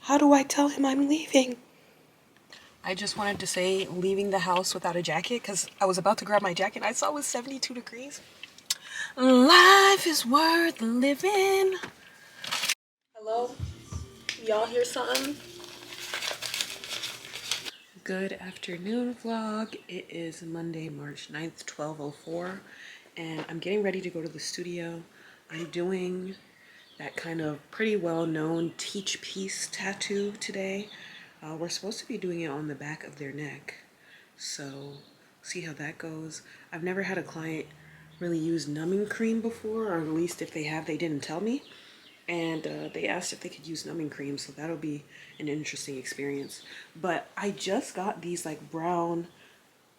How do I tell him I'm leaving? I just wanted to say leaving the house without a jacket because I was about to grab my jacket and I saw it was 72 degrees. Life is worth living. Hello? Y'all hear something? Good afternoon, vlog. It is Monday, March 9th, 12:04, and I'm getting ready to go to the studio. I'm doing that kind of pretty well-known teach peace tattoo today. We're supposed to be doing it on the back of their neck, so see how that goes. I've never had a client really use numbing cream before, or at least if they have, they didn't tell me. And they asked if they could use numbing cream, so that'll be an interesting experience. But I just got these like brown,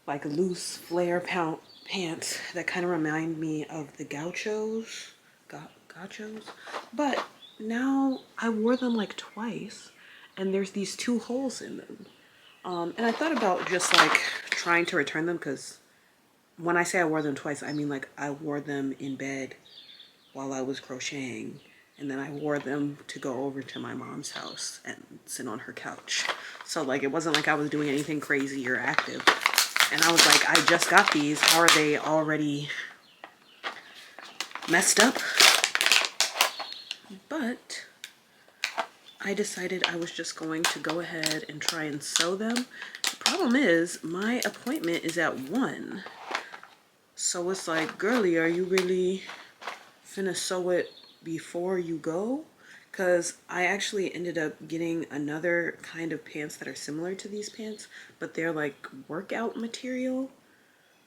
like loose flare pants that kind of remind me of the gauchos, gauchos. But now I wore them like twice, and there's these two holes in them. And I thought about just like trying to return them, because when I say I wore them twice, I mean like I wore them in bed while I was crocheting, and then I wore them to go over to my mom's house and sit on her couch. So like it wasn't like I was doing anything crazy or active. And I was like, I just got these. How are they already messed up? But I decided I was just going to go ahead and try and sew them. The problem is my appointment is at 1. So it's like, girly, are you really finna sew it before you go? Because I actually ended up getting another kind of pants that are similar to these pants, but they're like workout material.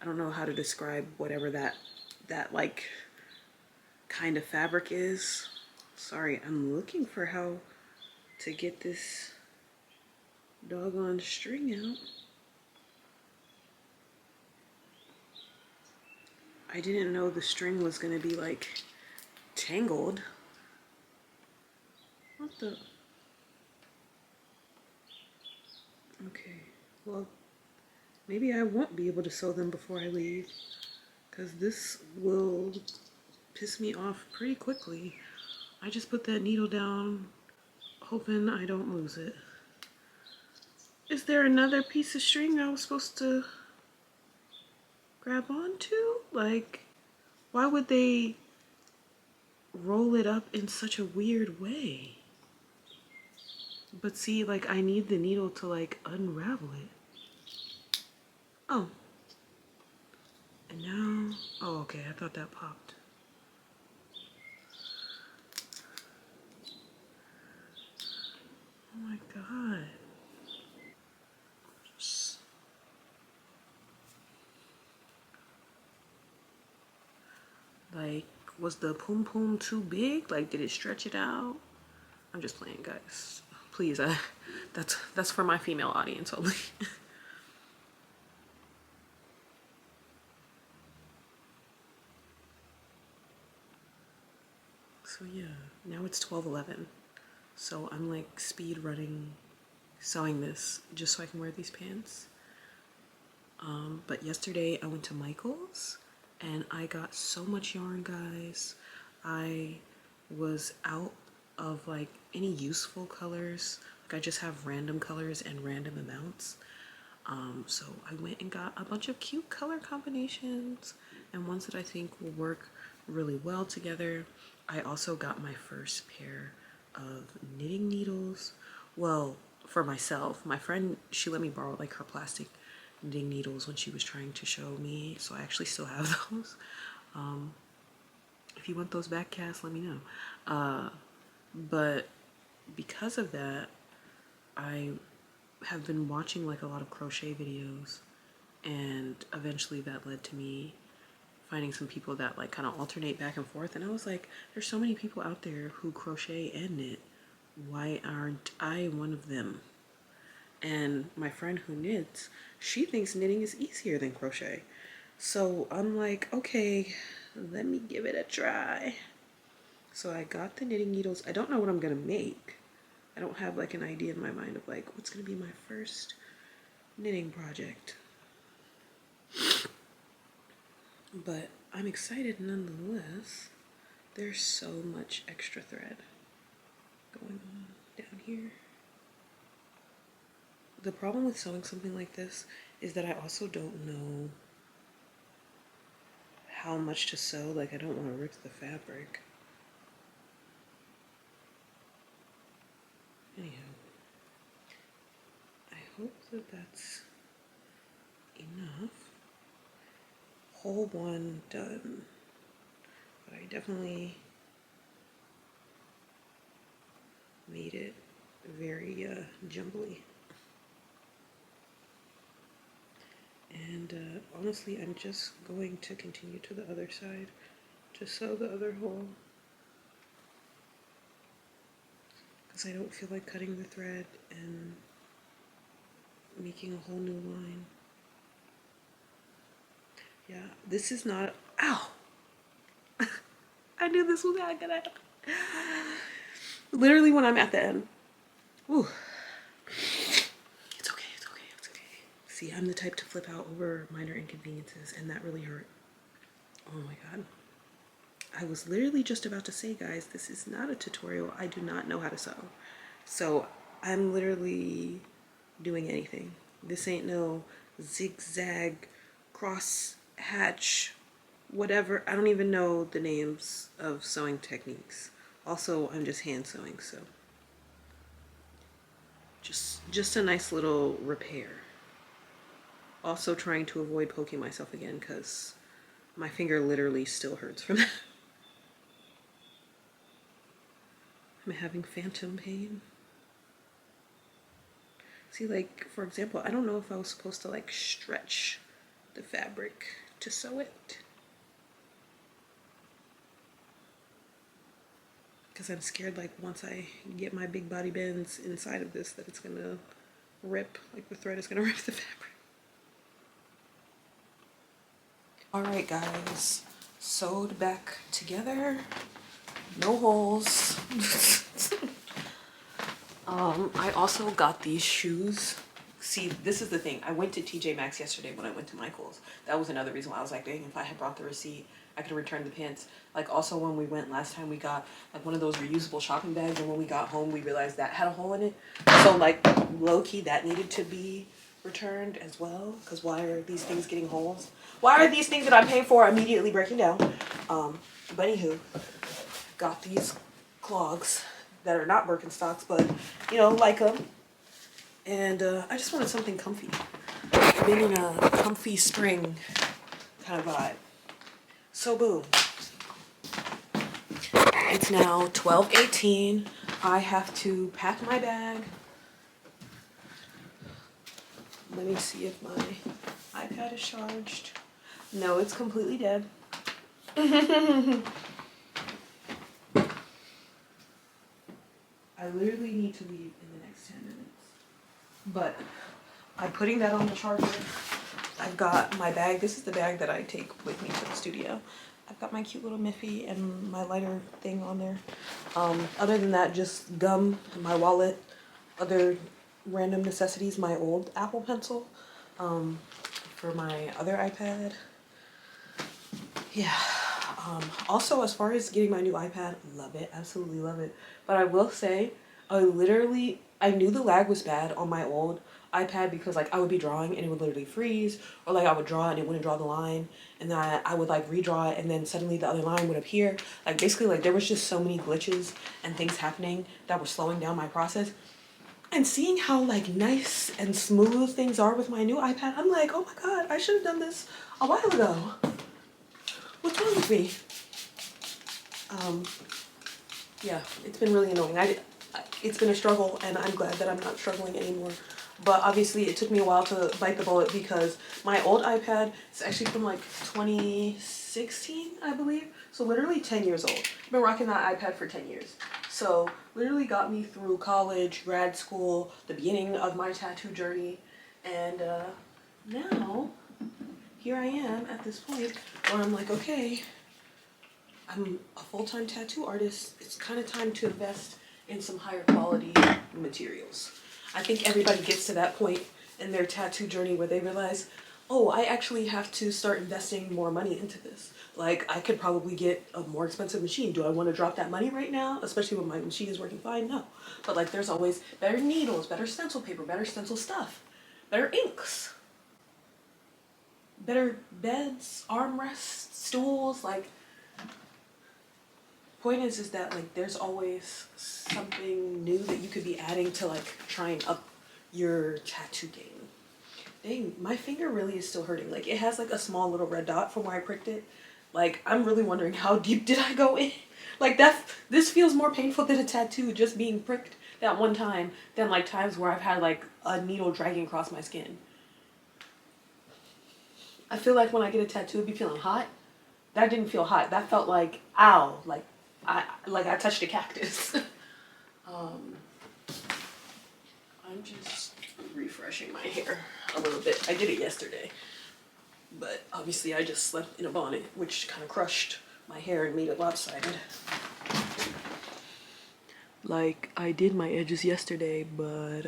I don't know how to describe whatever that like kind of fabric is. Sorry, I'm looking for how to get this doggone string out. I didn't know the string was gonna be like tangled. What the? Okay, well, maybe I won't be able to sew them before I leave, because this will piss me off pretty quickly. I just put that needle down, hoping I don't lose it. Is there another piece of string I was supposed to grab onto? Like, why would they roll it up in such a weird way? But see, like, I need the needle to like unravel it. Oh. And now, oh, okay, I thought that popped. Oh my God. Like, was the pom pom too big? Like, did it stretch it out? I'm just playing, guys. Please, that's for my female audience only. So yeah, now it's 12:11. So I'm like speed running, sewing this just so I can wear these pants. But yesterday I went to Michael's and I got so much yarn, guys. I was out of like any useful colors. Like I just have random colors and random amounts. So I went and got a bunch of cute color combinations and ones that I think will work really well together. I also got my first pair of knitting needles. Well, for myself, my friend, she let me borrow like her plastic knitting needles when she was trying to show me, so I actually still have those. If you want those back, Cass, let me know. But because of that, I have been watching like a lot of crochet videos, and eventually that led to me finding some people that like kind of alternate back and forth, and I was like, there's so many people out there who crochet and knit. Why aren't I one of them? And my friend who knits, she thinks knitting is easier than crochet. So I'm like, okay, let me give it a try. So I got the knitting needles. I don't know what I'm gonna make. I don't have like an idea in my mind of like what's gonna be my first knitting project. But I'm excited nonetheless. There's so much extra thread going on down here. The problem with sewing something like this is that I also don't know how much to sew. Like, I don't want to rip the fabric. Anyhow, I hope that that's enough. Whole one done. But I definitely made it very jumbly. And honestly, I'm just going to continue to the other side to sew the other hole, because I don't feel like cutting the thread and making a whole new line. Yeah, this is not, ow! I knew this was not gonna happen. Literally when I'm at the end. Ooh. It's okay, it's okay, it's okay. See, I'm the type to flip out over minor inconveniences, and that really hurt. Oh my god. I was literally just about to say, guys, this is not a tutorial. I do not know how to sew. So I'm literally doing anything. This ain't no zigzag, cross hatch, whatever. I don't even know the names of sewing techniques. Also, I'm just hand sewing, so just a nice little repair. Also trying to avoid poking myself again because my finger literally still hurts from that. I'm having phantom pain. See, like, for example, I don't know if I was supposed to like stretch the fabric to sew it, because I'm scared like once I get my big body bends inside of this that it's gonna rip, like the thread is gonna rip the fabric. All right, guys, sewed back together, no holes. I also got these shoes. See, this is the thing. I went to TJ Maxx yesterday when I went to Michael's. That was another reason why I was like, dang, if I had brought the receipt, I could have returned the pants. Like, also when we went last time, we got like one of those reusable shopping bags, and when we got home, we realized that had a hole in it. So like, low-key, that needed to be returned as well, because why are these things getting holes? Why are these things that I'm paying for immediately breaking down? But anywho, got these clogs that are not Birkenstocks, but you know, like them. And I just wanted something comfy. I've been in a comfy spring kind of vibe. So boom. It's now 12:18. I have to pack my bag. Let me see if my iPad is charged. No, it's completely dead. I literally need to leave in the next 10 minutes. But I'm putting that on the charger. I've got my bag. This is the bag that I take with me to the studio. I've got my cute little Miffy and my lighter thing on there. Other than that, just gum, my wallet, other random necessities, my old Apple Pencil for my other iPad. Yeah. Also, as far as getting my new iPad, love it, absolutely love it. But I will say, I knew the lag was bad on my old iPad because like I would be drawing and it would literally freeze, or like I would draw and it wouldn't draw the line, and then I would like redraw it and then suddenly the other line would appear. Like basically like there was just so many glitches and things happening that were slowing down my process. And seeing how like nice and smooth things are with my new iPad, I'm like, oh my god, I should have done this a while ago. What's wrong with me? Yeah, it's been really annoying. It's been a struggle, and I'm glad that I'm not struggling anymore. But obviously, it took me a while to bite the bullet because my old iPad is actually from like 2016, I believe. So literally 10 years old. I've been rocking that iPad for 10 years. So literally got me through college, grad school, the beginning of my tattoo journey, and now here I am at this point where I'm like, okay, I'm a full-time tattoo artist. It's kind of time to invest in some higher quality materials. I think everybody gets to that point in their tattoo journey where they realize, oh, I actually have to start investing more money into this. Like, I could probably get a more expensive machine. Do I want to drop that money right now? Especially when my machine is working fine? No. But like, there's always better needles, better stencil paper, better stencil stuff, better inks, better beds, armrests, stools. Like, point is that like, there's always something new that you could be adding to like try and up your tattoo game. Dang, my finger really is still hurting. Like, it has like a small little red dot from where I pricked it. Like, I'm really wondering how deep did I go in? Like, this feels more painful than a tattoo just being pricked that one time than like times where I've had like a needle dragging across my skin. I feel like when I get a tattoo, it'd be feeling hot. That didn't feel hot. That felt like, ow, like I touched a cactus. I'm just refreshing my hair a little bit. I did it yesterday, but obviously I just slept in a bonnet, which kind of crushed my hair and made it lopsided. Like, I did my edges yesterday, but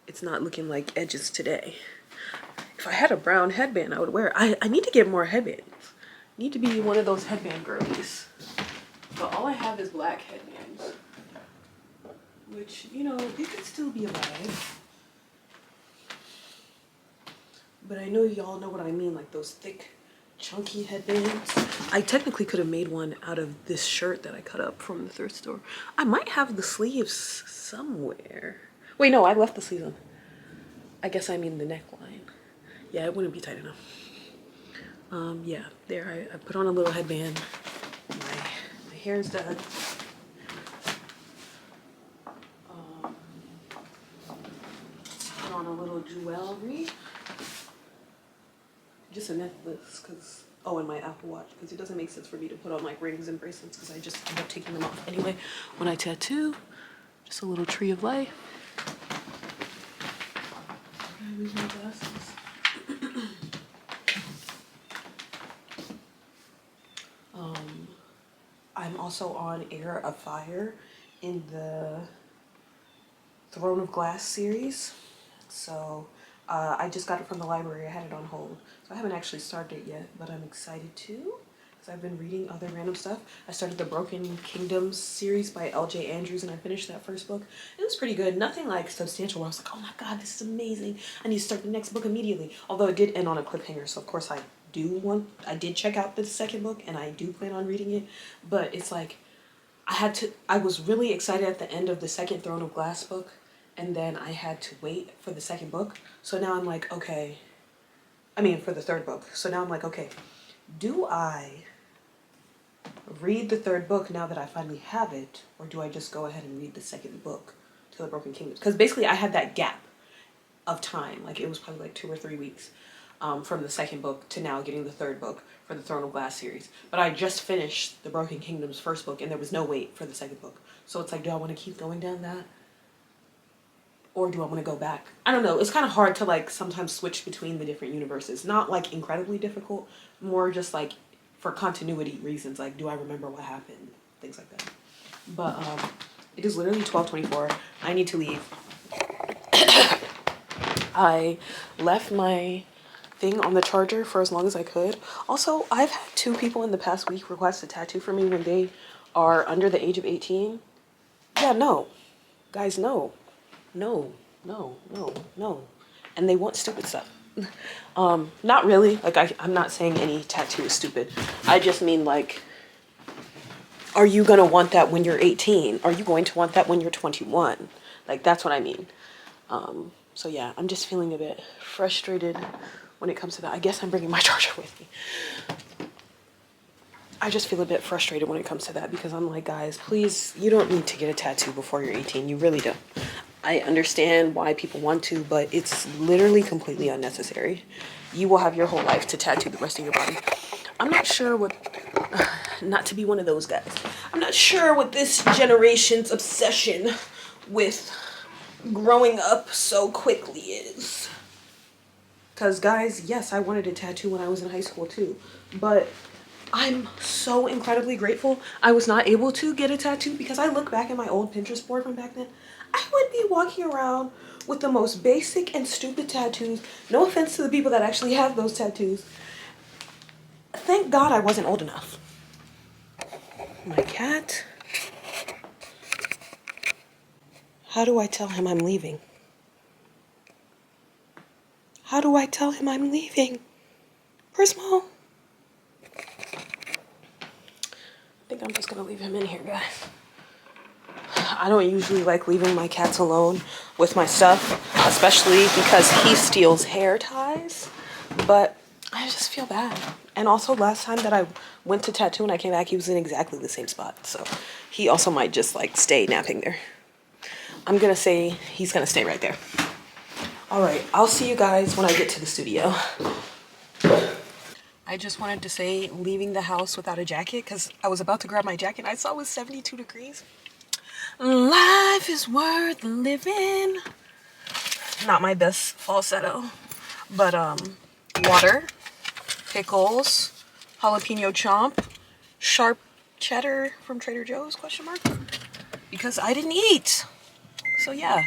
it's not looking like edges today. If I had a brown headband, I would wear it. I need to get more headbands. I need to be one of those headband girlies. But all I have is black headbands, which, you know, it could still be a vibe. But I know y'all know what I mean, like those thick, chunky headbands. I technically could have made one out of this shirt that I cut up from the thrift store. I might have the sleeves somewhere. Wait, no, I left the sleeves on. I guess I mean the neckline. Yeah, it wouldn't be tight enough. Yeah, there, I put on a little headband. My hair's done. Put on a little jewelry. Just a necklace, because, oh, and my Apple Watch, because it doesn't make sense for me to put on like rings and bracelets, because I just end up taking them off anyway when I tattoo. Just a little tree of life. I lose my glasses. I'm also on Air of Fire in the Throne of Glass series. So I just got it from the library. I had it on hold. So I haven't actually started it yet, but I'm excited to, because I've been reading other random stuff. I started the Broken Kingdoms series by L.J. Andrews, and I finished that first book. It was pretty good. Nothing like substantial where I was like, oh my god, this is amazing. I need to start the next book immediately. Although it did end on a cliffhanger, so of course I did check out the second book, and I do plan on reading it. But it's like, I was really excited at the end of the second Throne of Glass book, and then I had to wait for the second book. So now I'm like, okay, I mean for the third book. So now I'm like, okay, do I read the third book now that I finally have it, or do I just go ahead and read the second book to the Broken Kingdoms? Because basically I had that gap of time, like it was probably like 2 or 3 weeks from the second book to now getting the third book for the Throne of Glass series. But I just finished the Broken Kingdoms first book, and there was no wait for the second book. So it's like, do I want to keep going down that? Or do I want to go back? I don't know. It's kind of hard to like sometimes switch between the different universes. Not like incredibly difficult, more just like for continuity reasons. Like, do I remember what happened? Things like that. But it is literally 12:24. I need to leave. I left my thing on the charger for as long as I could. Also, I've had 2 people in the past week request a tattoo for me when they are under the age of 18. Yeah, no. Guys, no. No. And they want stupid stuff. Not really. Like, I'm not saying any tattoo is stupid. I just mean, like, are you going to want that when you're 18? Are you going to want that when you're 21? Like, that's what I mean. So yeah, I'm just feeling a bit frustrated when it comes to that. I guess I'm bringing my charger with me. I just feel a bit frustrated when it comes to that, because I'm like, guys, please, you don't need to get a tattoo before you're 18. You really don't. I understand why people want to, but it's literally completely unnecessary. You will have your whole life to tattoo the rest of your body. I'm not sure what, not to be one of those guys, I'm not sure what this generation's obsession with growing up so quickly is. Because guys, yes, I wanted a tattoo when I was in high school too, but I'm so incredibly grateful I was not able to get a tattoo, because I look back at my old Pinterest board from back then. I would be walking around with the most basic and stupid tattoos. No offense to the people that actually have those tattoos. Thank God I wasn't old enough. My cat. How do I tell him I'm leaving? How do I tell him I'm leaving? Prismo. I think I'm just gonna leave him in here, guys. I don't usually like leaving my cats alone with my stuff, especially because he steals hair ties, but I just feel bad. And also last time that I went to tattoo and I came back, he was in exactly the same spot. So he also might just like stay napping there. I'm gonna say he's gonna stay right there. All right, I'll see you guys when I get to the studio. I just wanted to say leaving the house without a jacket because I was about to grab my jacket and I saw it was 72 degrees. Life is worth living. Not my best falsetto, but water, pickles, jalapeno chomp, sharp cheddar from Trader Joe's, question mark, because I didn't eat. So yeah,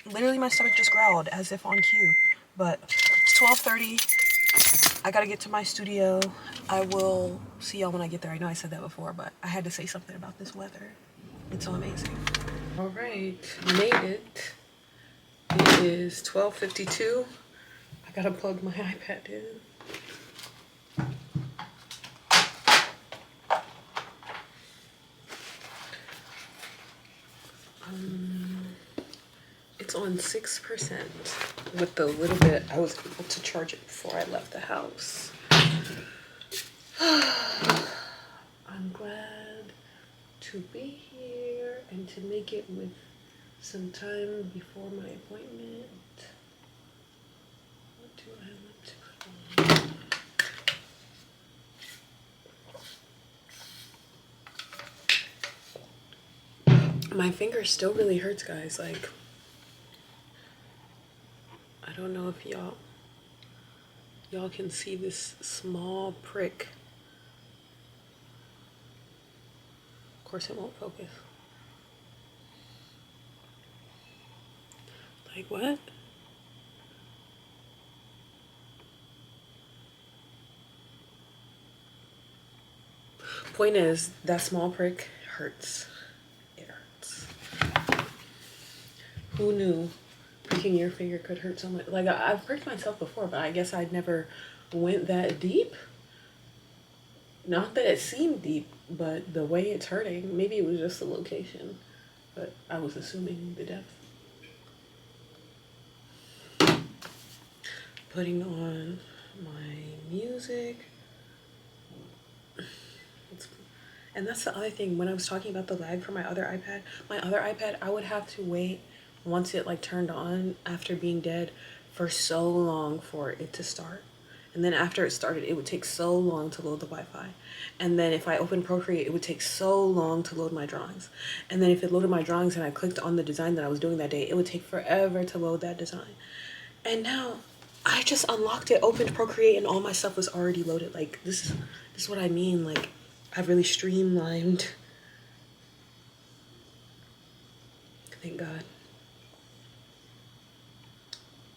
literally my stomach just growled as if on cue, but it's 12:30. I gotta get to my studio. I will see y'all when I get there. I know I said that before, but I had to say something about this weather. It's so amazing. All right, made it. It is 12:52. I gotta plug my iPad in. It's on 6% with the little bit I was able to charge it before I left the house. I'm glad to be here and to make it with some time before my appointment. What do I want to put on? My finger still really hurts, guys. Like, I don't know if y'all can see this small prick. Of course it won't focus. Like what? Point is, that small prick hurts. It hurts. Who knew pricking your finger could hurt so much? Like, I've pricked myself before, but I guess I'd never went that deep. Not that it seemed deep, but the way it's hurting, maybe it was just the location, but I was assuming the depth. Putting on my music. And that's the other thing, when I was talking about the lag for my other iPad, I would have to wait once it like turned on after being dead for so long for it to start. And then after it started, it would take so long to load the Wi-Fi. And then if I opened Procreate, it would take so long to load my drawings. And then if it loaded my drawings and I clicked on the design that I was doing that day, it would take forever to load that design. And now I just unlocked it, opened Procreate, and all my stuff was already loaded. Like, this is what I mean. Like, I've really streamlined. Thank God.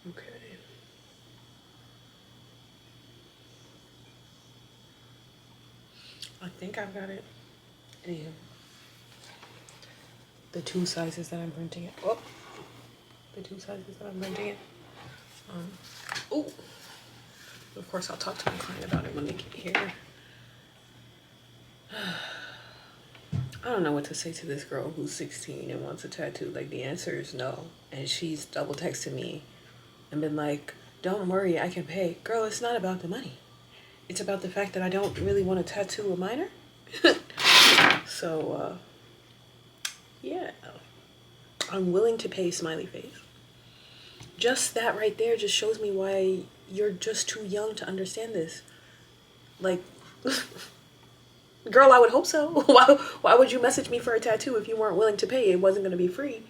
Okay. I think I've got it. Anywho. The two sizes that I'm printing it. Oh. The two sizes that I'm printing it. Oh. Of course, I'll talk to my client about it when they get here. I don't know what to say to this girl who's 16 and wants a tattoo. Like, the answer is no. And she's double texted me and been like, don't worry, I can pay. Girl, it's not about the money. It's about the fact that I don't really want to tattoo a minor. So, yeah. I'm willing to pay smiley face. Just that right there just shows me why you're just too young to understand this. Like... Girl, I would hope so. Why would you message me for a tattoo if you weren't willing to pay? It wasn't going to be free.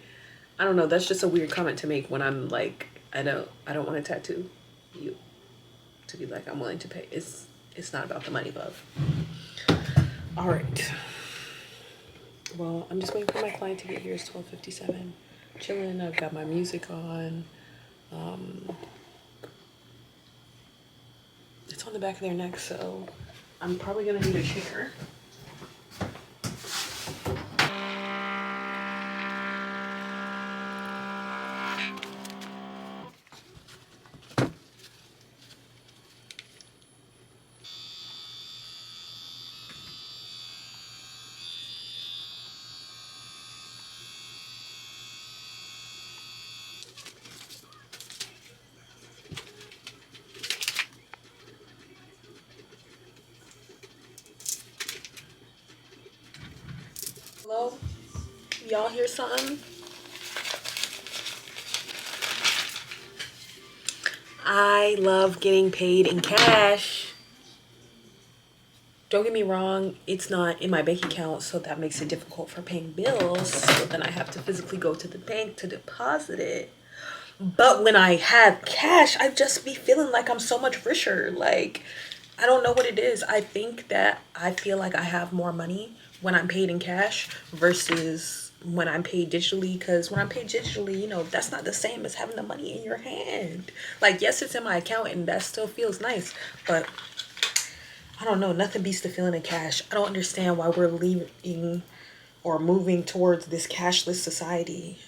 I don't know. That's just a weird comment to make when I'm like, I don't want to tattoo you. To be like, I'm willing to pay. It's not about the money, love. All right. Well, I'm just waiting for my client to get here. It's 12:57. chilling. I've got my music on. It's on the back of their neck, so I'm probably gonna need a chair. Hello? Y'all hear something? I love getting paid in cash. Don't get me wrong, it's not in my bank account, so that makes it difficult for paying bills. So then I have to physically go to the bank to deposit it. But when I have cash, I just be feeling like I'm so much richer. Like, I don't know what it is. I think that I feel like I have more money when I'm paid in cash versus when I'm paid digitally. Because when I'm paid digitally, you know, that's not the same as having the money in your hand. Like, yes, it's in my account and that still feels nice. But I don't know. Nothing beats the feeling of cash. I don't understand why we're leaving or moving towards this cashless society.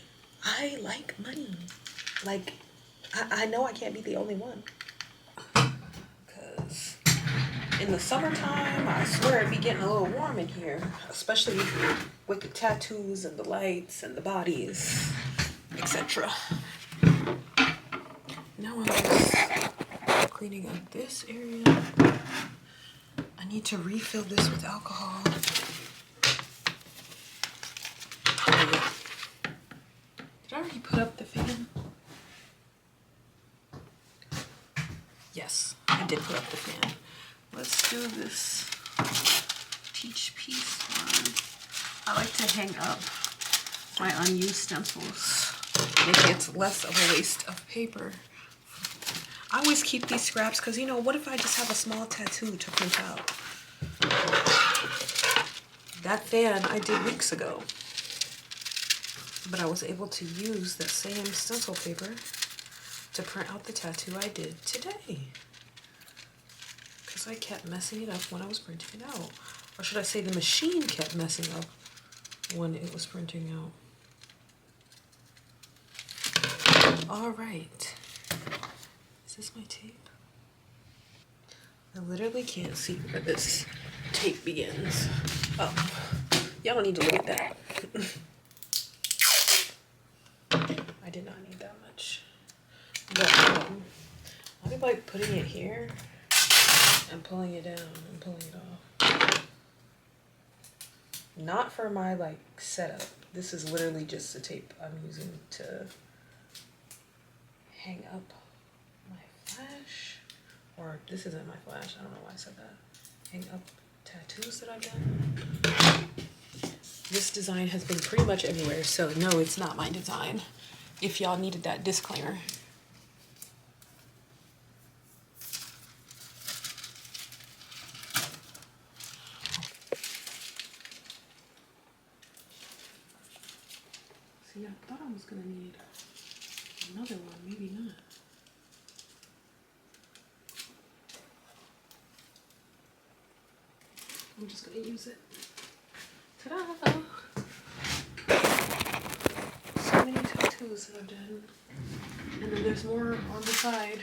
I like money. Like, I know I can't be the only one. Because in the summertime, I swear it'd be getting a little warm in here. Especially with the tattoos and the lights and the bodies, etc. Now I'm just cleaning up this area. I need to refill this with alcohol. Did I already put up the fan? Yes, I did put up the fan. Let's do this peach piece one. I like to hang up my unused stencils. Maybe it's less of a waste of paper. I always keep these scraps because, you know, what if I just have a small tattoo to print out? That fan I did weeks ago. But I was able to use that same stencil paper to print out the tattoo I did today. Because I kept messing it up when I was printing it out. Or should I say the machine kept messing up when it was printing out. All right. Is this my tape? I literally can't see where this tape begins. Oh, y'all don't need to look at that. I did not need that much. But I'll be like putting it here and pulling it down and pulling it off. Not for my like setup. This is literally just the tape I'm using to hang up my flash. Or this isn't my flash. I don't know why I said that. Hang up tattoos that I've done. This design has been pretty much everywhere, so no, it's not my design. If y'all needed that disclaimer. See, I thought I was gonna need another one, maybe not. I'm just gonna use it. Ta-da! So many tattoos that I've done. And then there's more on the side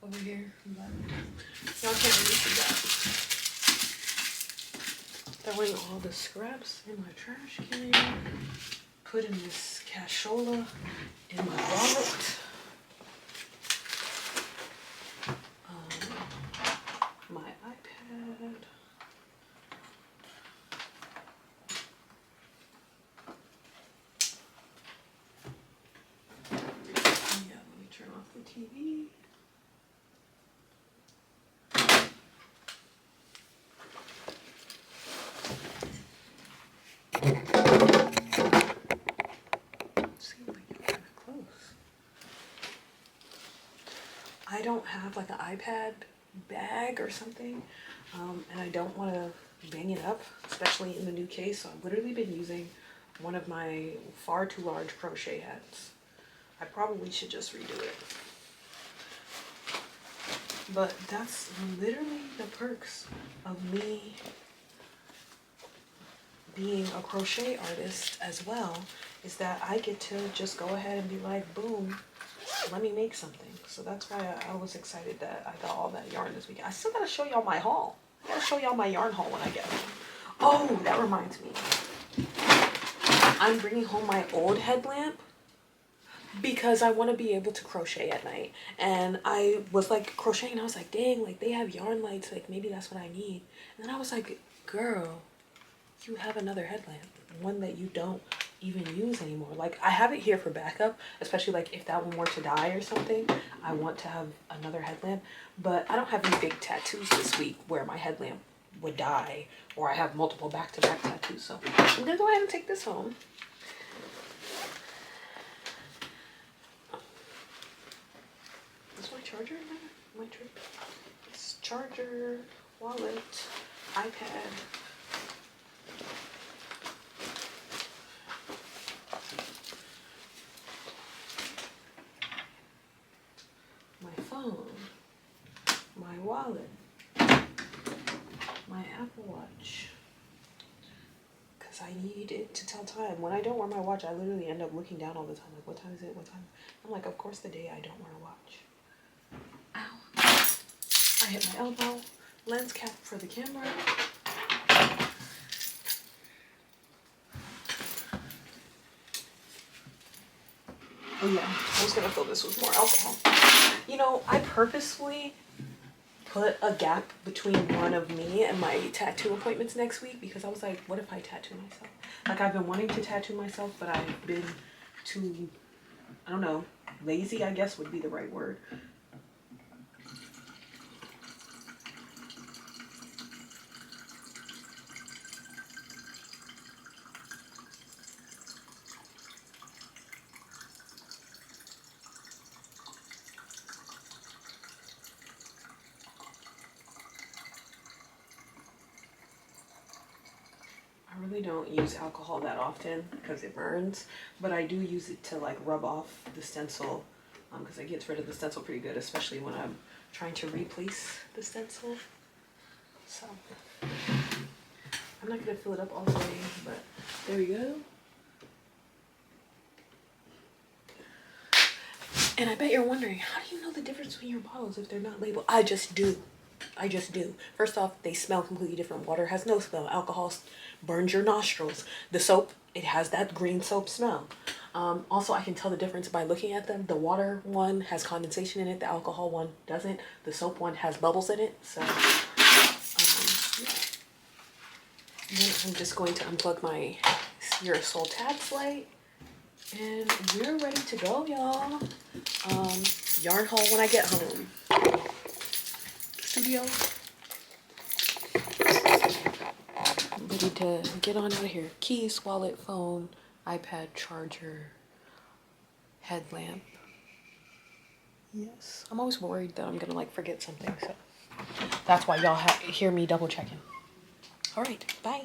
over here. But y'all can't really see that. Throwing all the scraps in my trash can. Putting this cashola in my wallet. My iPad. Yeah, let me turn off the TV. Seems like you're kind of close. I don't have like an iPad bag or something, and I don't want to bang it up, especially in the new case. So I've literally been using one of my far too large crochet hats. I probably should just redo it. But that's literally the perks of me being a crochet artist as well, is that I get to just go ahead and be like, boom, let me make something. So that's why I was excited that I got all that yarn this weekend. I still gotta show y'all my haul. I gotta show y'all my yarn haul when I get home. Oh, that reminds me. I'm bringing home my old headlamp because I want to be able to crochet at night. And I was like crocheting, I was like, dang, like they have yarn lights, like maybe that's what I need. And then I was like, girl, you have another headlamp, one that you don't even use anymore. Like I have it here for backup, especially like if that one were to die or something, I want to have another headlamp. But I don't have any big tattoos this week where my headlamp would die, or I have multiple back-to-back tattoos. So I'm gonna go ahead and take this home. Is my charger in there? My trip. It's charger, wallet, iPad. My phone, my wallet, my Apple Watch, because I need it to tell time. When I don't wear my watch, I literally end up looking down all the time, like what time is it, what time? I'm like, of course the day I don't wear a watch. Ow, I hit my elbow. Lens cap for the camera. Oh yeah, I was gonna fill this with more alcohol. You know, I purposefully put a gap between one of me and my tattoo appointments next week because I was like, what if I tattoo myself? Like I've been wanting to tattoo myself, but I've been too, I don't know, lazy, I guess would be the right word. I really don't use alcohol that often because it burns, but I do use it to like rub off the stencil because it gets rid of the stencil pretty good, especially when I'm trying to replace the stencil. So I'm not gonna fill it up all the way, but there we go. And I bet you're wondering, how do you know the difference between your bottles if they're not labeled? I just do. I just do. First off, they smell completely different. Water has no smell. Alcohol burns your nostrils. The soap, it has that green soap smell. Also, I can tell the difference by looking at them. The water one has condensation in it. The alcohol one doesn't. The soap one has bubbles in it. So, yeah. Then I'm just going to unplug my sierrasoltats light. And we're ready to go, y'all. Yarn haul when I get home. Studio. I'm ready to get on out of here. Keys, wallet, phone, iPad, charger, headlamp. Yes. I'm always worried that I'm gonna like forget something, so that's why y'all hear me double checking. All right, bye.